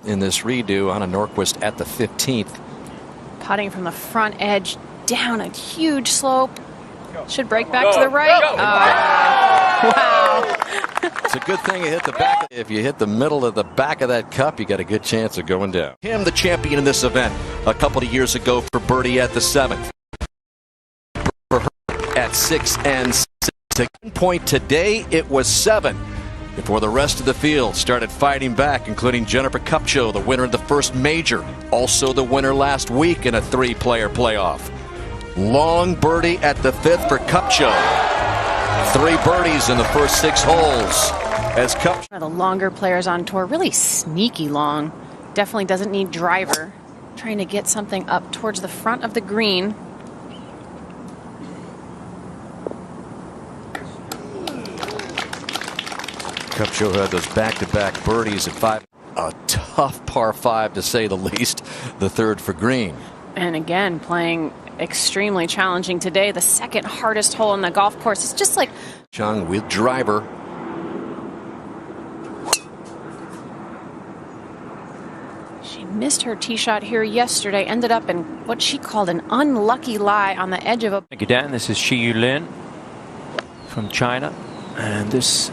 in this redo on a Norquist at the 15th. Putting from the front edge down a huge slope. Should break back to the right. Wow. It's a good thing you hit the back. If you hit the middle of the back of that cup, you got a good chance of going down. Him, the champion in this event, a couple of years ago for birdie at the 7th. For her at 6 and 6. At point today, it was 7. Before the rest of the field started fighting back, including Jennifer Kupcho, the winner of the first major, also the winner last week in a 3-player playoff. Long birdie at the 5th for Kupcho. 3 birdies in the first 6 holes. As Kupcho, one of the longer players on tour, really sneaky long. Definitely doesn't need driver. Trying to get something up towards the front of the green. Kupcho had those back-to-back birdies at 5. A tough par 5 to say the least. The 3rd for green. And again, playing extremely challenging today. The 2nd hardest hole in the golf course. It's just like Chung with driver. she missed her tee shot here yesterday. Ended up in what she called an unlucky lie on the edge of a. Thank you, Dan. This is Shi Yulin from China. And this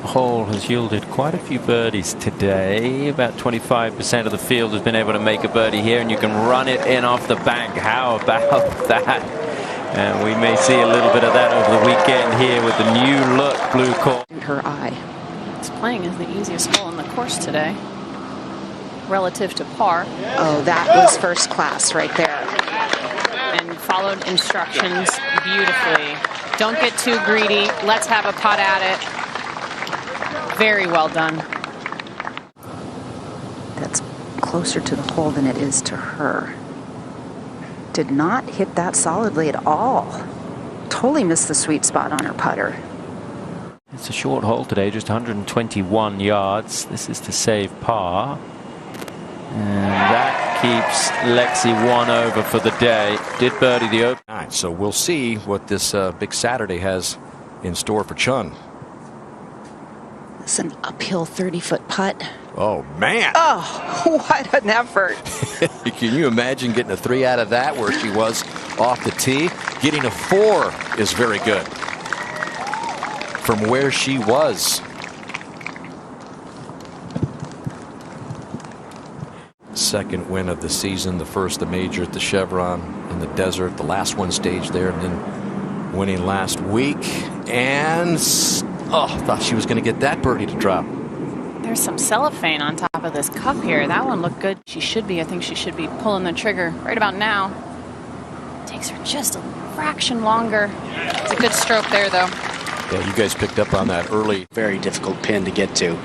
hole has yielded quite a few birdies today. About 25% of the field has been able to make a birdie here, and you can run it in off the bank. How about that? And we may see a little bit of that over the weekend here with the new look blue court. Her eye. It's playing as the easiest hole in the course today, relative to par. Oh, that was first class right there. And followed instructions beautifully. Don't get too greedy. Let's have a putt at it. Very well done. That's closer to the hole than it is to her. Did not hit that solidly at all. Totally missed the sweet spot on her putter. It's a short hole today, just 121 yards. This is to save par. And that keeps Lexi 1 over for the day. Did birdie the open. All right, so we'll see what this big Saturday has in store for Chun. It's an uphill 30-foot putt. Oh, man. Oh, what an effort. Can you imagine getting a 3 out of that where she was off the tee? Getting a 4 is very good from where she was. Second win of the season, the first the major at the Chevron in the desert, the last one staged there, and then winning last week. And thought she was going to get that birdie to drop. There's some cellophane on top of this cup here. That one looked good. I think she should be pulling the trigger right about now. Takes her just a fraction longer. It's a good stroke there, though. Yeah, you guys picked up on that early. Very difficult pin to get to.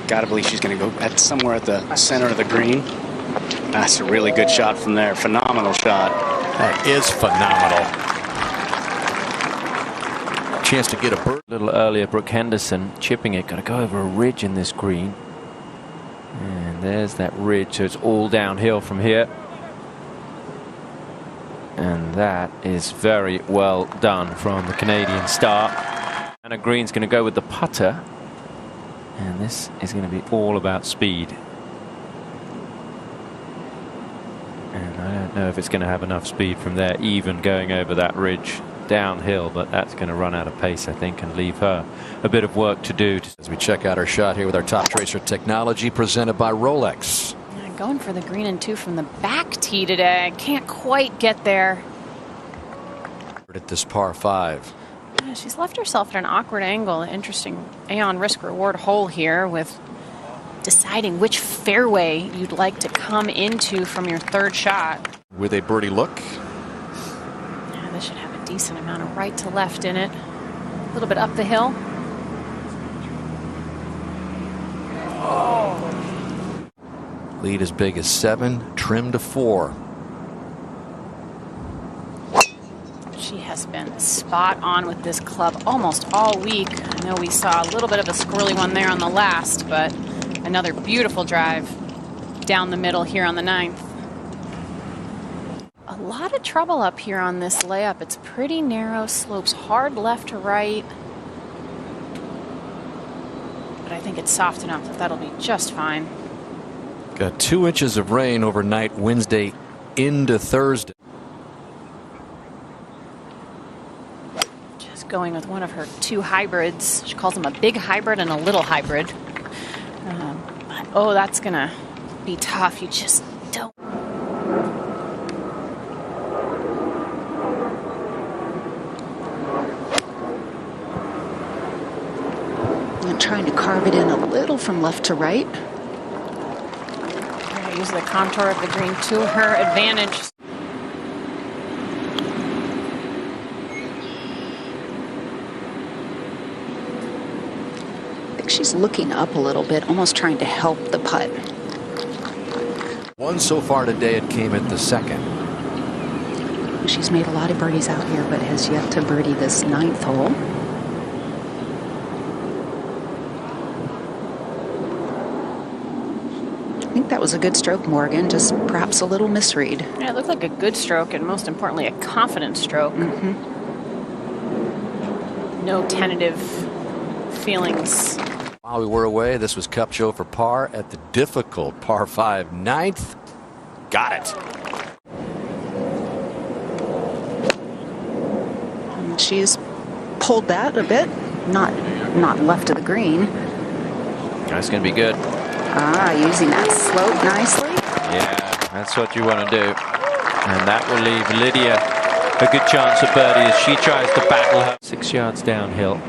Gotta believe she's going to go at somewhere at the center of the green. That's a really good shot from there. Phenomenal shot. That is phenomenal. Chance to get a bird. A little earlier, Brooke Henderson chipping it. Got to go over a ridge in this green. And there's that ridge, so it's all downhill from here. And that is very well done from the Canadian star. Anna Green's going to go with the putter. And this is going to be all about speed. And I don't know if it's going to have enough speed from there, even going over that ridge downhill, but that's going to run out of pace, I think, and leave her a bit of work to do. As we check out our shot here with our Top Tracer technology presented by Rolex. Going for the green and 2 from the back tee today. Can't quite get there. At this par 5. Yeah, she's left herself at an awkward angle. Interesting Aon risk-reward hole here with deciding which fairway you'd like to come into from your 3rd shot. With a birdie look. Yeah, this should have a decent amount of right to left in it. A little bit up the hill. Lead as big as 7, trim to 4. She has been spot on with this club almost all week. I know we saw a little bit of a squirrely one there on the last, but another beautiful drive down the middle here on the 9th. A lot of trouble up here on this layup. It's pretty narrow, slopes hard left to right. But I think it's soft enough that that'll be just fine. Got 2 inches of rain overnight Wednesday into Thursday. Just going with one of her 2 hybrids. She calls them a big hybrid and a little hybrid. But, oh, that's going to be tough. You just don't. And trying to carve it in a little from left to right. Use the contour of the green to her advantage. I think she's looking up a little bit, almost trying to help the putt. 1 so far today. It came at the 2nd. She's made a lot of birdies out here, but has yet to birdie this 9th hole. I think that was a good stroke, Morgan, just perhaps a little misread. Yeah, it looked like a good stroke, and most importantly, a confident stroke. No tentative feelings. While we were away, this was Cup Show for par at the difficult par 5 9th. Got it. And she's pulled that a bit, not left of the green. That's going to be good. Using that slope nicely. Yeah, that's what you want to do. And that will leave Lydia a good chance of birdie as she tries to battle her 6 yards downhill.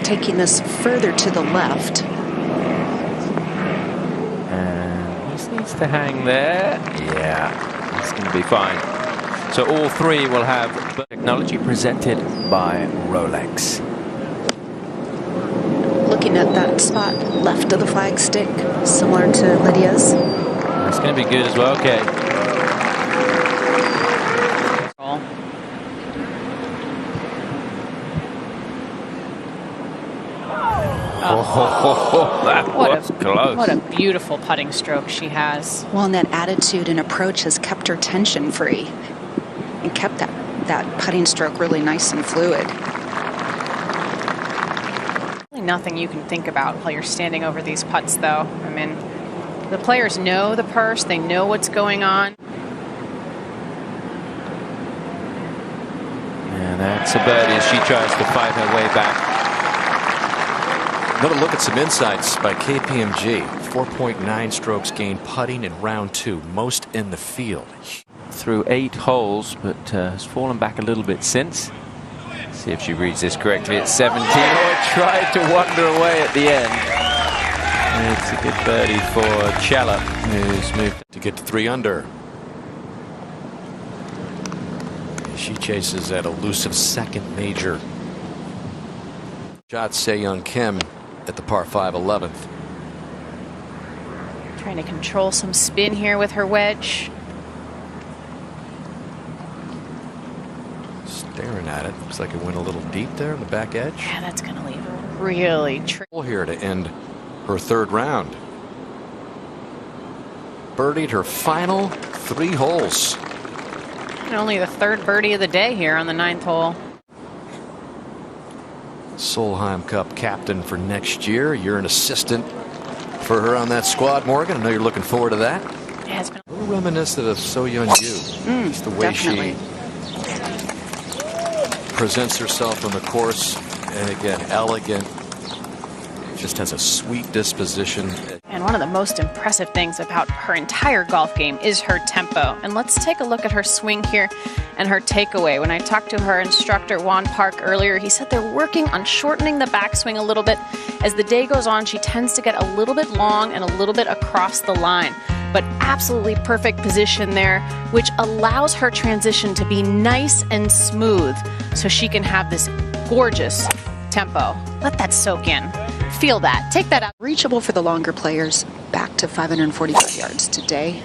Taking this further to the left. And this needs to hang there. Yeah, it's going to be fine. So all 3 will have technology presented by Rolex. Looking at that spot left of the flagstick, similar to Lydia's. That's going to be good as well. Okay. That was close. What a beautiful putting stroke she has. Well, and that attitude and approach has kept her tension free and kept that putting stroke really nice and fluid. Nothing you can think about while you're standing over these putts, though. I mean, the players know the purse. They know what's going on. And that's a birdie as she tries to fight her way back. Another look at some insights by KPMG. 4.9 strokes gained putting in round 2, most in the field. Through 8 holes, but has fallen back a little bit since. See if she reads this correctly at 17. Oh, it tried to wander away at the end. It's a good birdie for Chella, who's moved to get to 3 under. She chases that elusive 2nd major. Shot Se-Young Kim at the par 5 11th. Trying to control some spin here with her wedge. Staring at it. Looks like it went a little deep there on the back edge. Yeah, that's going to leave her really tricky. Here to end her 3rd round. Birdied her final 3 holes. And only the 3rd birdie of the day here on the 9th hole. Solheim Cup captain for next year. You're an assistant for her on that squad, Morgan. I know you're looking forward to that. Yeah, it's been a little reminiscent of So-Young Yu. Just the way definitely. she presents herself on the course, and again, elegant, just has a sweet disposition. And one of the most impressive things about her entire golf game is her tempo. And let's take a look at her swing here and her takeaway. When I talked to her instructor, Juan Park, earlier, he said they're working on shortening the backswing a little bit. As the day goes on, she tends to get a little bit long and a little bit across the line. But absolutely perfect position there, which allows her transition to be nice and smooth so she can have this gorgeous tempo. Let that soak in. Feel that. Take that out. Reachable for the longer players. Back to 545 yards today.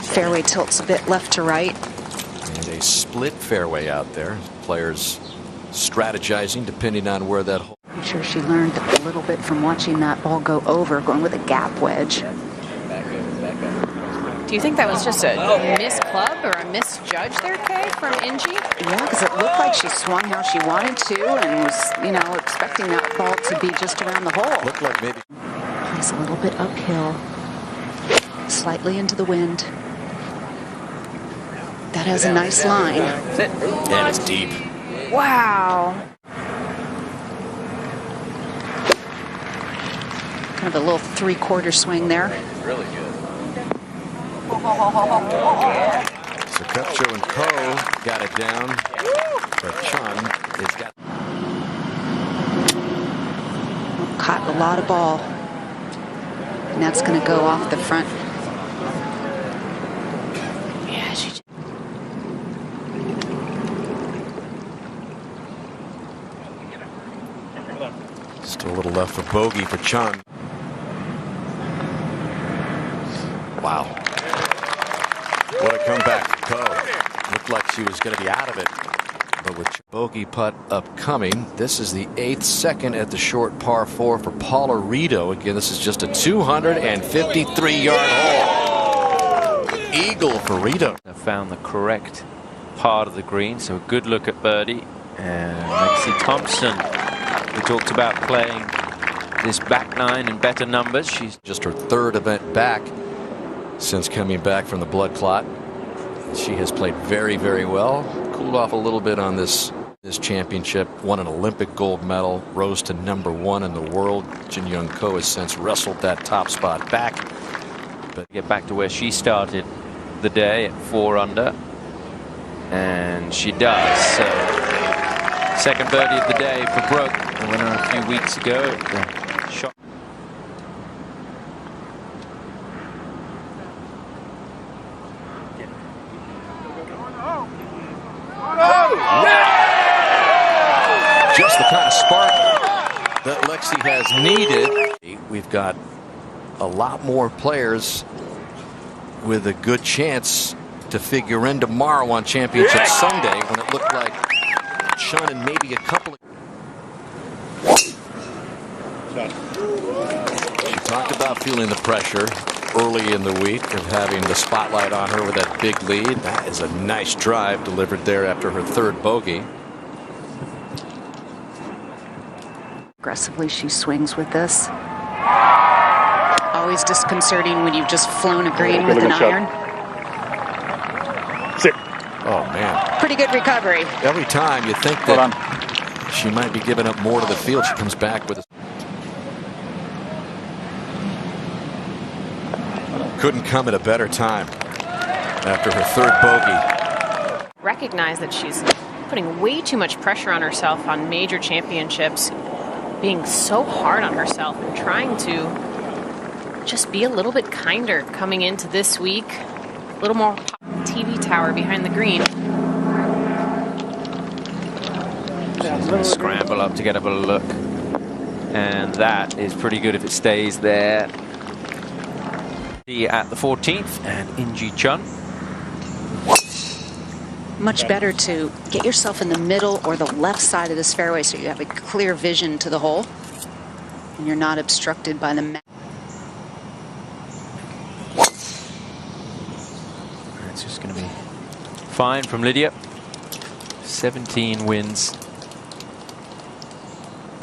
Fairway tilts a bit left to right. And a split fairway out there. Players strategizing depending on where that hole. I'm sure she learned a little bit from watching that ball go over, going with a gap wedge. Do you think that was just a miss club or a misjudge there, Kay, from Ingy? Yeah, because it looked like she swung how she wanted to and was, you know, expecting that ball to be just around the hole. Looked like maybe. Plays a little bit uphill, slightly into the wind. That has a nice line. And it's deep. Wow. Kind of a little three-quarter swing there. Really good. So Kupcho and Ko got it down. But Chun has got. Caught a lot of ball. And that's going to go off the front. Yeah, she. Still a little left for bogey for Chun. Wow. What a comeback for Ko. Looked like she was going to be out of it. But with bogey putt upcoming, this is the 8th second at the short par 4 for Paula Rito. Again, this is just a 253-yard hole. Eagle for Rito. I found the correct part of the green, so a good look at birdie. And Lexi Thompson, we talked about playing this back nine in better numbers. She's just her 3rd event back since coming back from the blood clot. She has played very, very well. Cooled off a little bit on this championship. Won an Olympic gold medal. Rose to #1 in the world. Jin Young Ko has since wrestled that top spot back. but get back to where she started the day at 4 under, and she does. So second birdie of the day for Brooke, the winner a few weeks ago. The shot. Just the kind of spark that Lexi has needed. We've got a lot more players with a good chance to figure in tomorrow on Championship Sunday, when it looked like Chun and maybe a couple of... She talked about feeling the pressure early in the week of having the spotlight on her with that big lead. That is a nice drive delivered there after her 3rd bogey. Aggressively she swings with this. Always disconcerting when you've just flown a green with an iron. Oh, man. Pretty good recovery. Every time you think that she might be giving up more to the field, she comes back with a... Couldn't come at a better time after her 3rd bogey. Recognize that she's putting way too much pressure on herself on major championships, being so hard on herself and trying to just be a little bit kinder coming into this week. A little more TV tower behind the green. She's going to scramble up to get a look, and that is pretty good if it stays there. At the 14th, and Inji Chun. Much better to get yourself in the middle or the left side of this fairway so you have a clear vision to the hole and you're not obstructed by the mat. It's just going to be fine from Lydia. 17 wins.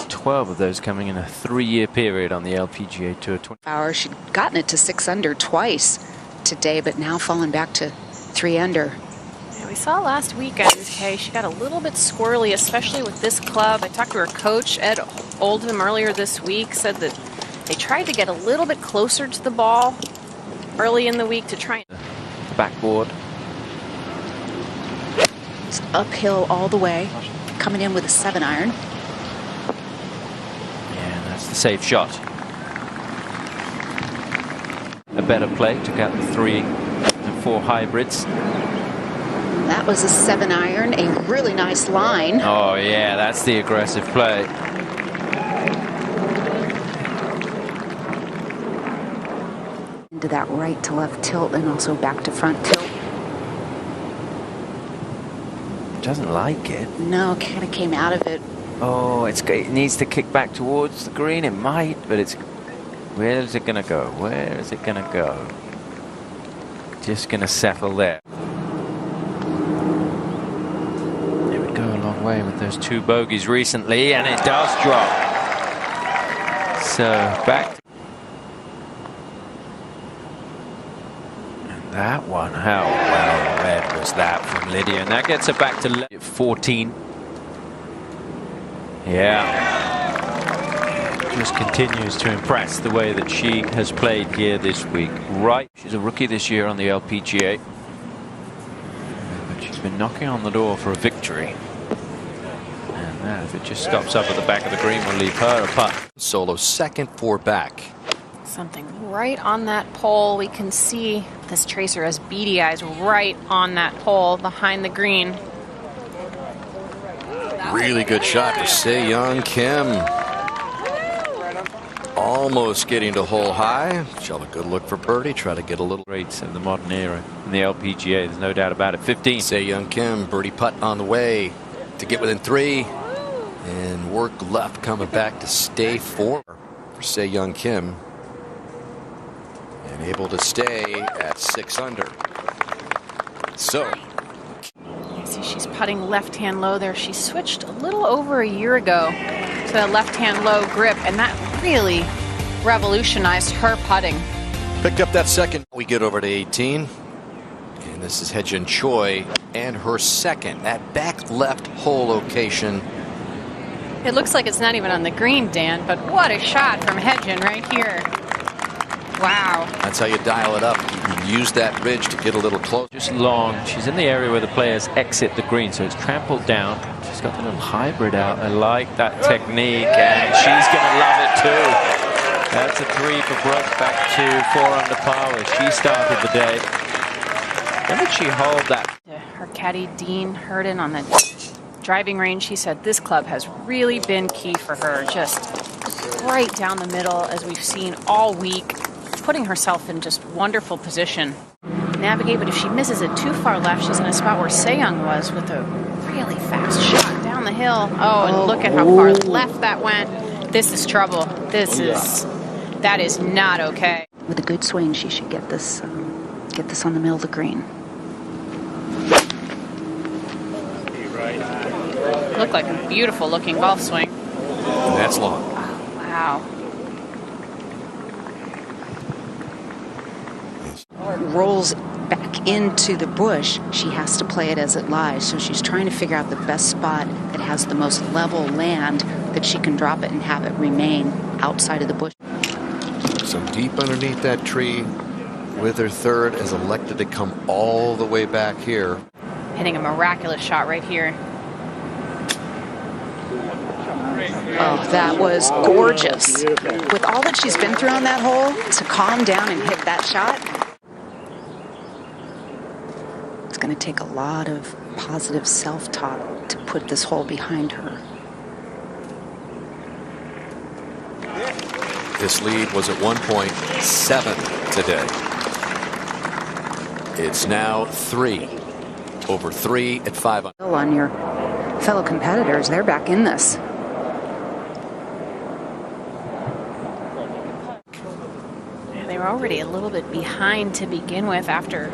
12 of those coming in a 3-year period on the LPGA Tour. She'd gotten it to 6 under twice today, but now falling back to 3 under. Yeah, we saw last weekend, okay, she got a little bit squirrely, especially with this club. I talked to her coach, Ed Oldham, earlier this week, said that they tried to get a little bit closer to the ball early in the week to try and... The backboard. It's uphill all the way, coming in with a 7 iron. The safe shot. A better play, took out the 3 and 4 hybrids. That was a 7 iron, a really nice line. Oh yeah, that's the aggressive play. Into that right to left tilt and also back to front tilt. Doesn't like it. No, kind of came out of it. Oh, it needs to kick back towards the green. It might, but it's... Where is it going to go? Where is it going to go? just going to settle there. It would go a long way with those 2 bogeys recently, and it does drop. So back to that one. How well read was that from Lydia? And that gets her back to 14. Yeah. Just continues to impress the way that she has played here this week. Right. She's a rookie this year on the LPGA. But she's been knocking on the door for a victory. And that, if it just stops up at the back of the green, will leave her a putt. Solo second, 4 back. Something right on that pole. We can see this tracer has beady eyes right on that pole behind the green. Really good shot for Se-Young Kim. Almost getting to hole high. She'll have a good look for birdie. Try to get a little Rates of the modern era in the LPGA. There's no doubt about it. 15. Se-Young Kim, birdie putt on the way to get within 3. And work left coming back to stay 4 for Se-Young Kim. And able to stay at 6 under. So You see she's putting left-hand low there. She switched a little over a year ago to that left-hand low grip, and that really revolutionized her putting. picked up that second. We get over to 18. And this is Hye-Jin Choi and her second. That back left hole location. It looks like it's not even on the green, Dan, but what a shot from Hye-Jin right here. Wow. That's how you dial it up. You use that ridge to get a little closer. Just long. She's in the area where the players exit the green, so it's trampled down. She's got the little hybrid out. I like that technique, and she's going to love it too. That's a 3 for Brooke, back to 4 under par where she started the day. When did she hold that? Her caddy, Dean Hurden, on the driving range, he said this club has really been key for her. Just right down the middle, as we've seen all week, putting herself in just wonderful position. Navigate, but if she misses it too far left, she's in a spot where Se-Young was with a really fast shot down the hill. Oh, and look at how far left that went. This is trouble. That is not okay. With a good swing, she should get this on the middle of the green. Looked like a beautiful looking golf swing. And that's long. Oh, wow. Rolls back into the bush, she has to play it as it lies. So she's trying to figure out the best spot that has the most level land that she can drop it and have it remain outside of the bush. So deep underneath that tree with her third, has elected to come all the way back here. Hitting a miraculous shot right here. Oh, that was gorgeous. With all that she's been through on that hole, to calm down and hit that shot, it's going to take a lot of positive self-talk to put this hole behind her. This lead was at one point 7 today. It's now 3. Over 3 at 5. On your fellow competitors, they're back in this. They were already a little bit behind to begin with after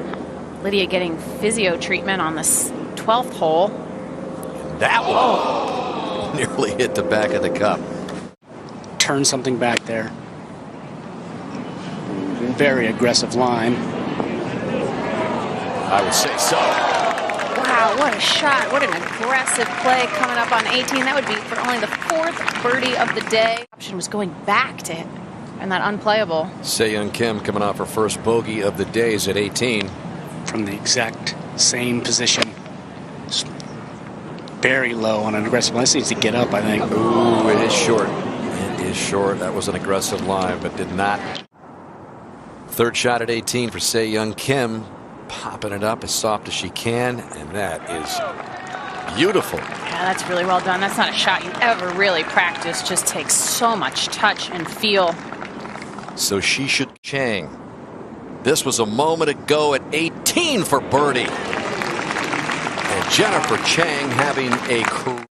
Lydia getting physio treatment on this 12th hole. That one nearly hit the back of the cup. Turn something back there. Very aggressive line. I would say so. Wow, what a shot. What an aggressive play coming up on 18. That would be for only the 4th birdie of the day. Option was going back to it, and that unplayable. Se-Young Kim coming off her first bogey of the days at 18. From the exact same position. Just very low on an aggressive line. This needs to get up, I think. Ooh, it is short. It is short. That was an aggressive line, but did not. Third shot at 18 for Se-Young Kim. Popping it up as soft as she can, and that is beautiful. Yeah, that's really well done. That's not a shot you ever really practice. Just takes so much touch and feel. So she should Chang. This was a moment ago at 18 for birdie. And Jennifer Chang having a career.